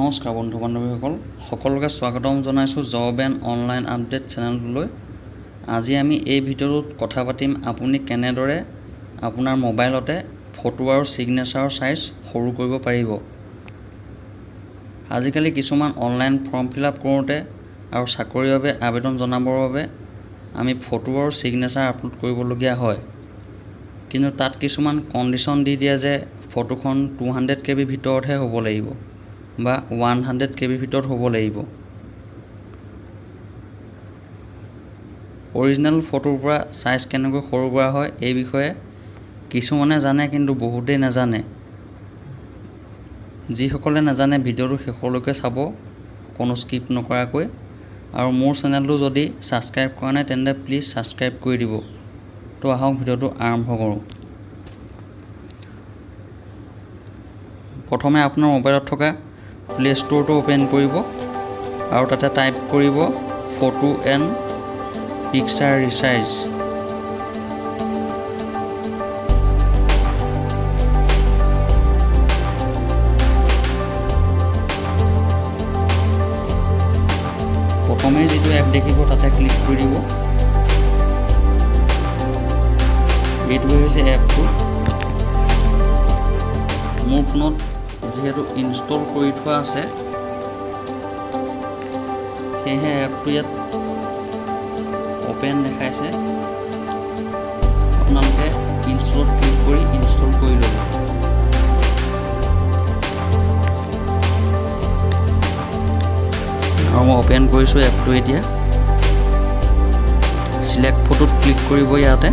নমস্কাৰ বন্ধু বান্ধৱীসকল সকলোকে স্বাগতম জনাইছোঁ জব এণ্ড অনলাইন আপডেট চেনেলটোলৈ। আজি আমি এই ভিডিঅ'টোত কথা পাতিম আপুনি কেনেদৰে আপোনাৰ মোবাইলতে ফটো আৰু ছিগনেচাৰৰ সাইজ সৰু কৰিব পাৰিব। আজিকালি কিছুমান অনলাইন ফৰ্ম ফিল আপ কৰোঁতে আৰু চাকৰিৰ বাবে আবেদন জনাবৰ বাবে আমি ফটো আৰু ছিগনেচাৰ আপলোড কৰিবলগীয়া হয়, কিন্তু তাত কিছুমান কণ্ডিশ্যন দি দিয়ে যে ফটোখন 200 KB ভিতৰতহে হ'ব লাগিব বা 100 KB ভিতৰত হ'ব লাগিব। অৰিজিনেল ফটোৰ পৰা সাইজ কেনেকৈ সৰু কৰা হয় এই বিষয়ে কিছুমানে জানে, কিন্তু বহুতেই নাজানে। যিসকলে নাজানে ভিডিঅ'টো শেষলৈকে চাব, কোনো স্কিপ নকৰাকৈ। আৰু মোৰ চেনেলটো যদি ছাবস্ক্ৰাইব কৰা নাই তেন্তে প্লিজ ছাবস্ক্ৰাইব কৰি দিব। তো আহক ভিডিঅ'টো আৰম্ভ কৰোঁ। প্ৰথমে আপোনাৰ মোবাইলত থকা প্লে ষ্ট'ৰটো অ'পেন কৰিব আৰু তাতে টাইপ কৰিব ফটো এণ্ড পিকচাৰ ৰিচাইজ। প্ৰথমে যিটো এপ দেখিব তাতে ক্লিক কৰি দিব। এইটোৱে হৈছে এপটো। মোৰ ফোনত যিহেতু ইনষ্টল কৰি থোৱা আছে, সেয়েহে এপটো ইয়াত অ'পেন দেখাইছে। আপোনালোকে ইনষ্টলত ক্লিক কৰি ইনষ্টল কৰি ল'ব। আৰু মই অ'পেন কৰিছোঁ এপটো। এতিয়া চিলেক্ট ফটোত ক্লিক কৰিব। ইয়াতে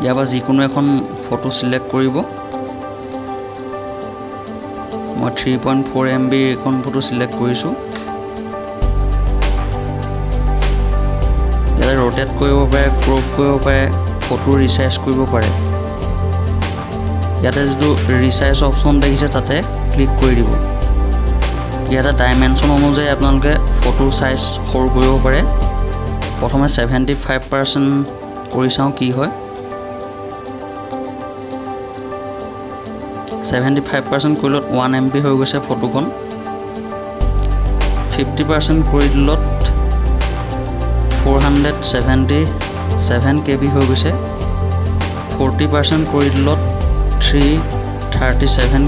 ইয়াৰ পৰা যিকোনো এখন ফটো চিলেক্ট কৰিব। মই 3.4 MB এখন ফটো চিলেক্ট কৰিছোঁ। ইয়াতে ৰোটেট কৰিব পাৰে, ক্ৰপ কৰিব পাৰে, ফটো ৰিচাইজ কৰিব পাৰে। ইয়াতে যিটো ৰিচাইজ অপশ্যন দেখিছে তাতে ক্লিক কৰি দিব। ইয়াতে ডাইমেনশ্যন অনুযায়ী আপোনালোকে ফটো সাইজ সৰু কৰিব পাৰে। প্ৰথমে 75% কৰি চাওঁ কি হয়। 75% কৰিলত 1 MB হৈ গৈছে ফটোখন। 50% কৰি দিলত 477 KB হৈ গৈছে। 40% কৰি দিলত 337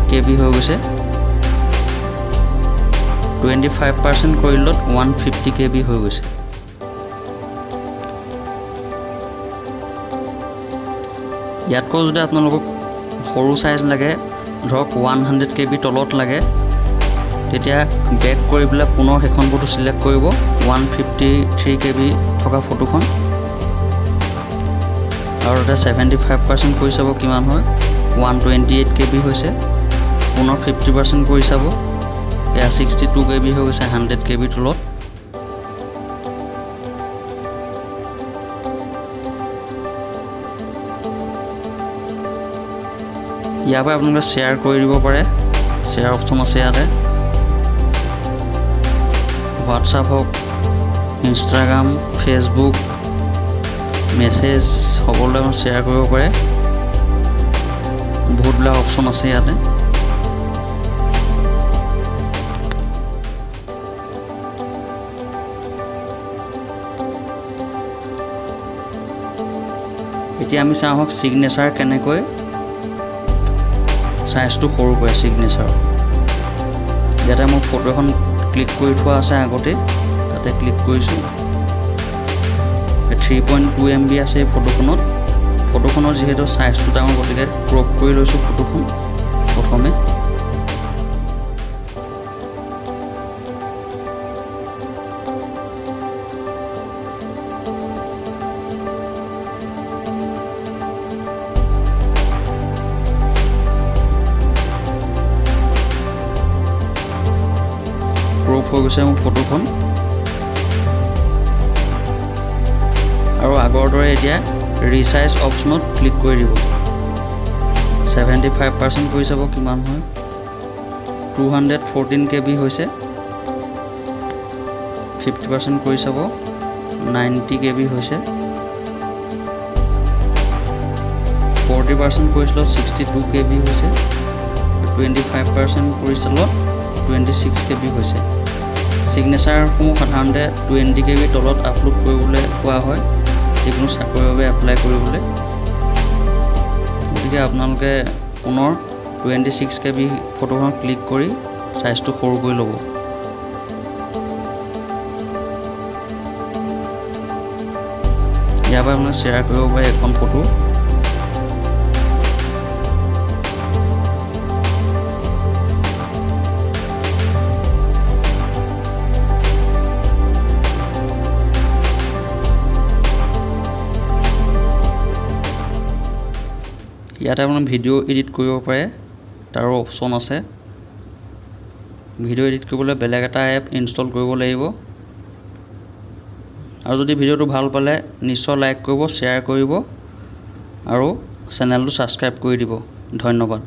KB হৈ গৈছে। 25% কৰি দিলত 150 KB হৈ গৈছে। ইয়াতকৈ যদি আপোনালোকক সৰু সাইজ লাগে, ধৰক 100 KB তলত লাগে, তেতিয়া বেক কৰি পেলাই পুনৰ সেইখন ফটো চিলেক্ট কৰিব, 153 KB থকা ফটোখন। আৰু তাতে 75% কৰি চাব কিমান হয়। 128 KB হৈছে। পুনৰ 50% কৰি চাব, এয়া 62 KB হৈ গৈছে 100 KB তলত। ইয়াৰ পৰা আপোনালোকে শ্বেয়াৰ কৰি দিব পাৰে। শ্বেয়াৰ অপশ্যন আছে ইয়াতে। হোৱাটছআপ হওক, ইনষ্টাগ্ৰাম, ফেচবুক, মেছেজ সকলোতে শ্বেয়াৰ কৰিব পাৰে। বহুতবিলাক অপশ্যন আছে ইয়াতে। এতিয়া আমি চাওঁ আহক ছিগনেচাৰ কেনেকৈ সাইজটো সৰু কৰে। ছিগনেচাৰ ইয়াতে মোৰ ফটো এখন ক্লিক কৰি থোৱা আছে আগতে, তাতে ক্লিক কৰিছোঁ। 3.2 MB আছে এই ফটোখনত। ফটোখনৰ যিহেতু সাইজটো ডাঙৰ, গতিকে ক্ৰপ কৰি লৈছোঁ ফটোখন প্ৰথমে। ক্ৰপ হৈ গৈছে মোৰ ফটোখন। আৰু আগৰ দৰে এতিয়া ৰিচাইজ অপশ্যনত ক্লিক কৰি দিব। 75% কৰি চাব কিমান হয়। 214 KB হৈছে। 50% কৰি চাব, 90 KB হৈছে। 40% কৰিছিলোঁ 62 KB হৈছে, 25% কৰিছিলোঁ 26 KB হৈছে। ছিগনেচাৰসমূহ সাধাৰণতে 20 KB তলত আপলোড কৰিবলৈ কোৱা হয় যিকোনো চাকৰিৰ বাবে এপ্লাই কৰিবলৈ। গতিকে আপোনালোকে পুনৰ 26 KB ফটোখন ক্লিক কৰি সাইজটো সৰু কৰি ল'ব। ইয়াৰ পৰা আপোনাক শ্বেয়াৰ কৰিব পাৰে এখন ফটো। ইয়াতে আপোনাৰ ভিডিঅ' এডিট কৰিব পাৰে, তাৰো অপশ্যন আছে। ভিডিঅ' এডিট কৰিবলৈ বেলেগ এটা এপ ইনষ্টল কৰিব লাগিব। আৰু যদি ভিডিঅ'টো ভাল পালে নিশ্চয় লাইক কৰিব, শ্বেয়াৰ কৰিব আৰু চেনেলটো ছাবস্ক্ৰাইব কৰি দিব। ধন্যবাদ।